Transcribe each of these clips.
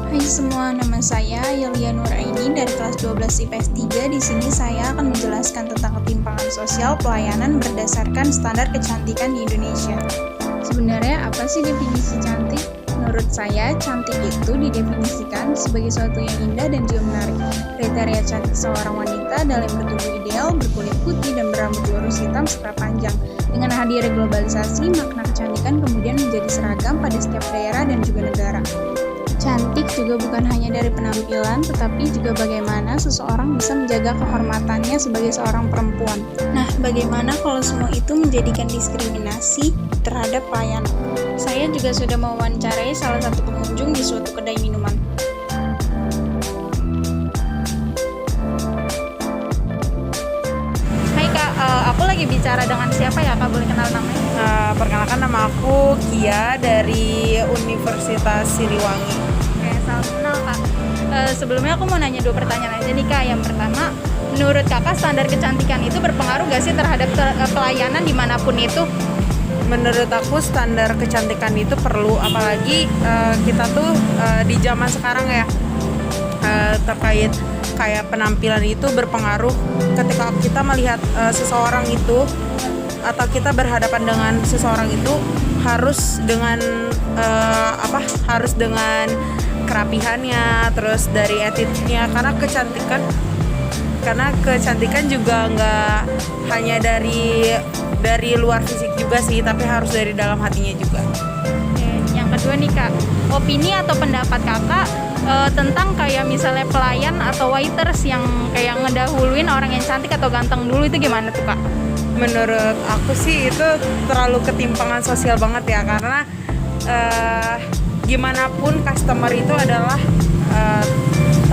Hai semua, nama saya Yelia Nuraini dari kelas 12 IPS 3. Di sini saya akan menjelaskan tentang ketimpangan sosial pelayanan berdasarkan standar kecantikan di Indonesia. Sebenarnya apa sih definisi cantik? Menurut saya, cantik itu didefinisikan sebagai sesuatu yang indah dan juga menarik. Kriteria cantik seorang wanita adalah yang bertubuh ideal, berkulit putih, dan berambut lurus hitam serta panjang. Dengan hadirnya globalisasi, makna kecantikan kemudian menjadi seragam pada setiap daerah dan juga negara. Cantik juga bukan hanya dari penampilan, tetapi juga bagaimana seseorang bisa menjaga kehormatannya sebagai seorang perempuan. Nah, bagaimana kalau semua itu menjadikan diskriminasi terhadap pelayanan? Saya juga sudah mewawancarai salah satu pengunjung di suatu kedai minuman. Hai Kak, aku lagi bicara dengan siapa ya Kak? Boleh kenal namanya? Perkenalkan, nama aku Kia dari Universitas Siliwangi. Oke, salam kenal Kak. Sebelumnya aku mau nanya 2 pertanyaan aja nih Kak. Yang pertama, menurut Kakak standar kecantikan itu berpengaruh gak sih terhadap pelayanan dimanapun itu? Menurut aku standar kecantikan itu perlu, apalagi kita tuh di zaman sekarang ya, terkait kayak penampilan itu berpengaruh. Ketika kita melihat seseorang itu atau kita berhadapan dengan seseorang itu harus dengan harus dengan kerapihannya, terus dari attitude-nya, karena kecantikan juga nggak hanya dari luar fisik juga sih, tapi harus dari dalam hatinya juga. Oke, yang kedua nih Kak, opini atau pendapat Kakak tentang kayak misalnya pelayan atau waiters yang kayak ngedahuluin orang yang cantik atau ganteng dulu, itu gimana tuh Kak? Menurut aku sih itu terlalu ketimpangan sosial banget ya, karena gimana pun customer itu adalah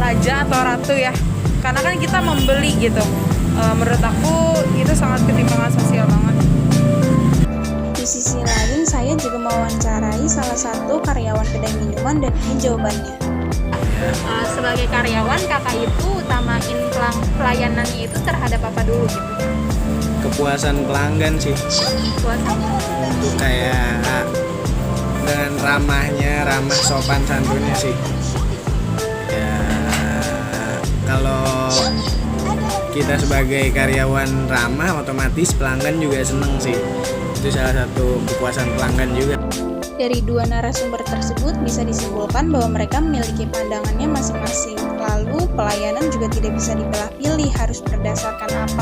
raja atau ratu ya, karena kan kita membeli gitu. Menurut aku itu sangat ketimpangan sosial banget. Di sisi lain, saya juga mewawancarai salah satu karyawan kedai minuman dan ini jawabannya. Sebagai karyawan, Kakak itu utamain pelayanannya itu terhadap apa dulu gitu? Kepuasan pelanggan sih, Kepuasan. kayak dengan ramah sopan santunnya sih ya. Kalau kita sebagai karyawan ramah, otomatis pelanggan juga seneng sih. Itu salah satu kepuasan pelanggan juga. Dari 2 narasumber tersebut bisa disimpulkan bahwa mereka memiliki pandangannya masing-masing. Lalu pelayanan juga tidak bisa dibelah pilih harus berdasarkan apa